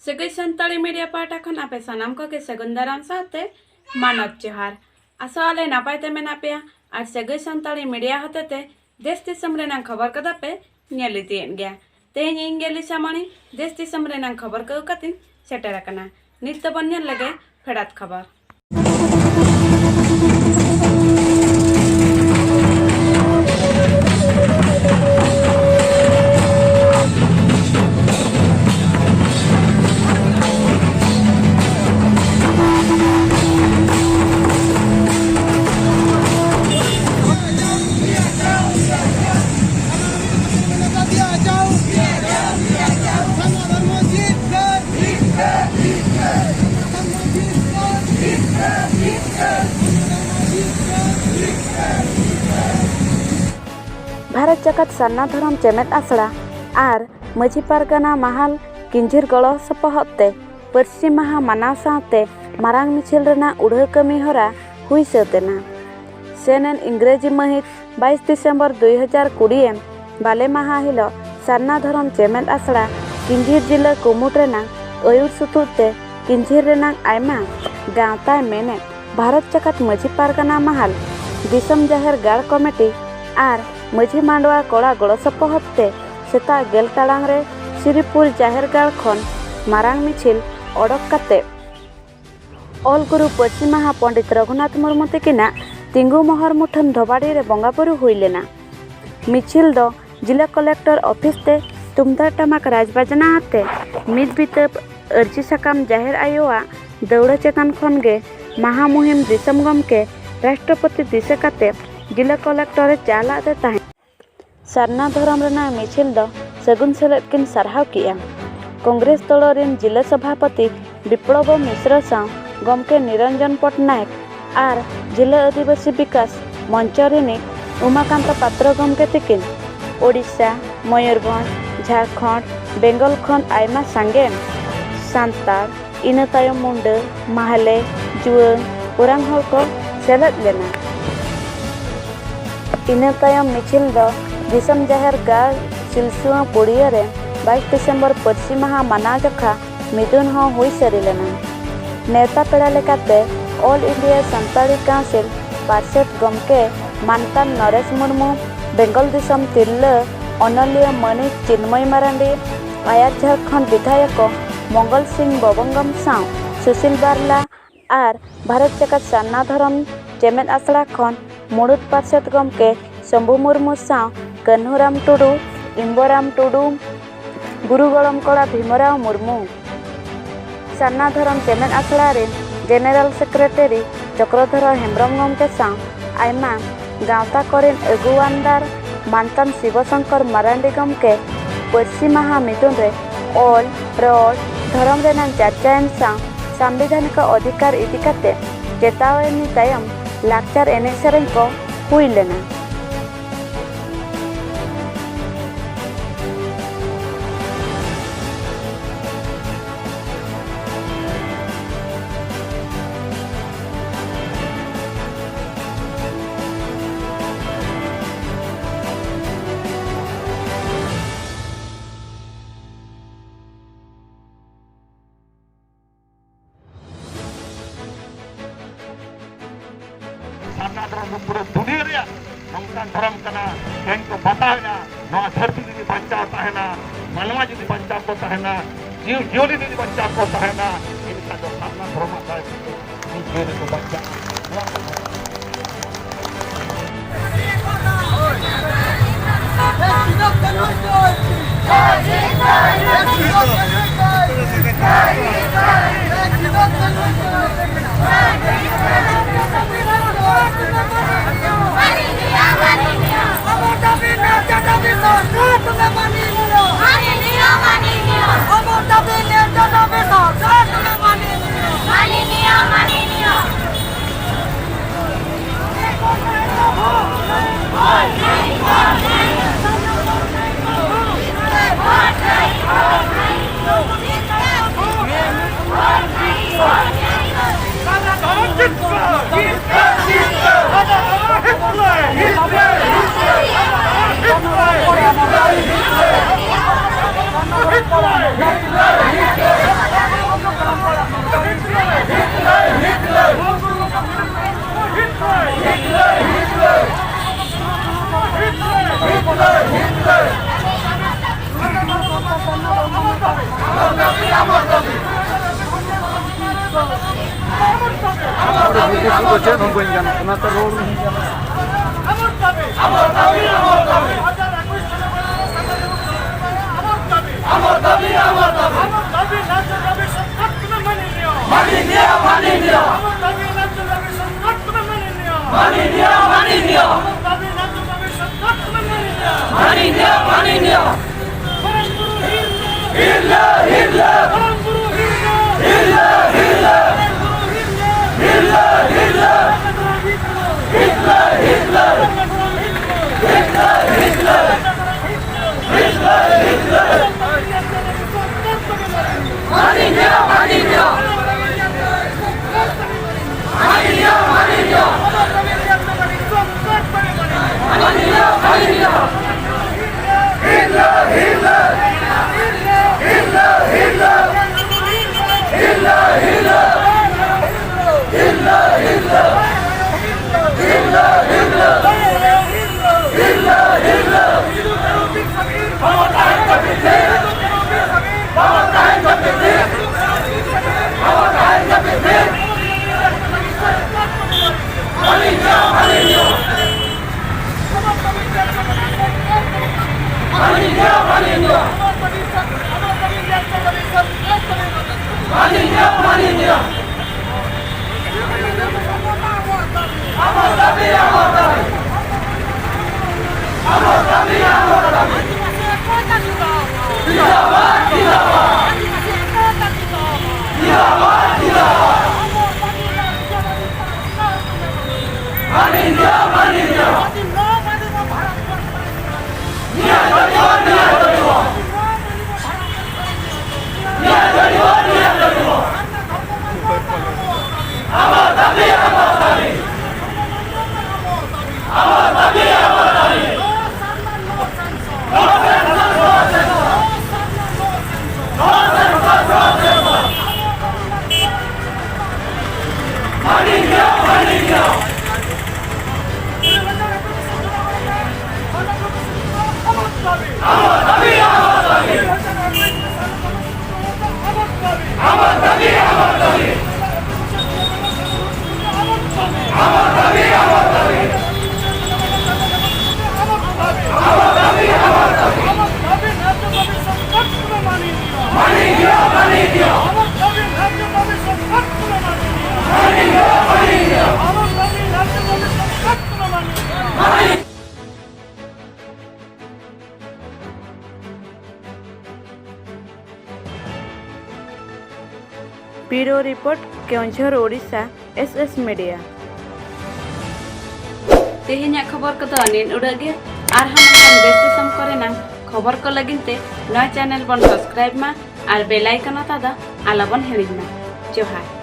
सगई Santali media पाटा खन आपे सनाम को के सगुन दाराम साथे मानव जोहार आसोआले नापाय ते मेना पेया और सगई संताली मीडिया होते ते देश दिसम रेना खबर कदा पे नेल इदियेन गया तेहें इन गेली सामणी देश दिसम रेना खबर को कतिन सेटर अकना नित तो बन नेल लगे फेडात खबर भारत जगत सारना धरम चेमेद आसड़ा और माझी पारगाना महाल किंझिर गड़ो सपहते पर्सी माहा मानाव साथे मारांग मिछिल रेना उड़ह कमी हरा हुई सतेना सेनेन इंग्रेजी महित 22 दिसंबर 2020 बाले माहा हिलो सारना धरम चेमेद आसड़ा किंझिर जिला कुमुट रेना अयुर सुतुते किंझिर रेना आयमा गावताय मेने भारत जगत माझी पारगाना महाल दिसम जाहिर गाड़ कमेटी और माझी मांडवा कड़ा गड़ सपहते सेता गेल टाड़ांग रे श्रीपुर जाहिर गाड़ खन मारांग मिछिल ओडक काते ऑल गुरु पर्सी माहा पंडित रघुनाथ मुर्मू तकिना तिंगु महर मुठन धोबाड़ी रे बंगापुरु हुई लेना मिछिल दो जिला कलेक्टर ऑफिस ते तुमदार टमाक राजबाजना आते मिद बितब अर्जी साकाम जाहिर आयोआ दौड़ चेतान खन गे महा मुहिम दिसम गमके राष्ट्रपति दिसे काते जिला कलेक्टर चाला दे ताहे सारना धरम रेना मिछिल दो सगुन सेलेद किन सरहाव किया कांग्रेस दल रेन जिला सभापति विप्लव मिश्र सा गमके निरंजन पटनायक और जिला आदिवासी विकास मंच रेनी उमाकांत पात्र गमके तिकिन ओडिशा मयूरभंज झारखंड बेंगल खन आयमा सांगे सांतार इना तायम मुंडा माहले जुआंग ओरांग हल को सेलेद लेना इना तायम मिछिल दो दिसम जाहिर गाड़ सिलसुआ पुड़िया रे 22 दिसंबर पर्सी माहा माना जखा मिदुन हो हुई सरी लेना नेता पेड़ा लेकाते ऑल इंडिया संताली काउंसिल पार्षद गमके मानतान नरेश मुर्मू बेंगल दिसम तिरला अनलिया मणि चिन्मय मारांडी आयात झारखंड विधायक मंगल सिंह बबंगम साव सुशील बारला और भारत जगत सारना धरम चेमेद आसड़ा खन मुड़ुद पार्षद गमके शंभु मुर्मू साव कन्हुराम टुडू इम्बराम टुडू गुरु गलम कड़ा भीमराव मुर्मू सारना धरम चेमेद आसड़ा रे जेनेरल सेक्रेटरी चक्रधर हेम्ब्रम गमके साव आयमा गावता करेन अगुवानदार मानतान शिवशंकर मारांडी गमके पर्सी माहा मिदुन रे ऑल रड धरम रेना चर्चायन साव संविधानिक अधिकार इदिकाते चेतावनी तायम लाचार एने सेरें को हुई लेना सारना धरम पूरे दुनिया रे नौकान धरम कना कें को बताना नवा धरती दी बचाव ताहेना मानवा जी बचाव को ताहेना जीव जियोली दी बचाव को ताहेना इनका जो सारना धरम आता है इन जीव को बचा Hitler! ᱩᱱᱠᱩ ᱪᱮᱫ ᱦᱚᱸ ᱵᱟᱹᱧ ᱜᱟᱱᱚᱜ ᱠᱟᱱᱟ ᱛᱚ ᱨᱚᱲ ᱦᱚᱸ ᱜᱟᱱᱚᱜ bureau report Keonjhar Odisha SS media तेहेन्या खबर को तो अनिन उड़गे और हम देश दिसम करेना खबर को लगिनते नया चैनल बन सब्सक्राइब मा और बेल आइकन ता दा आला बन हेलिना जोहार।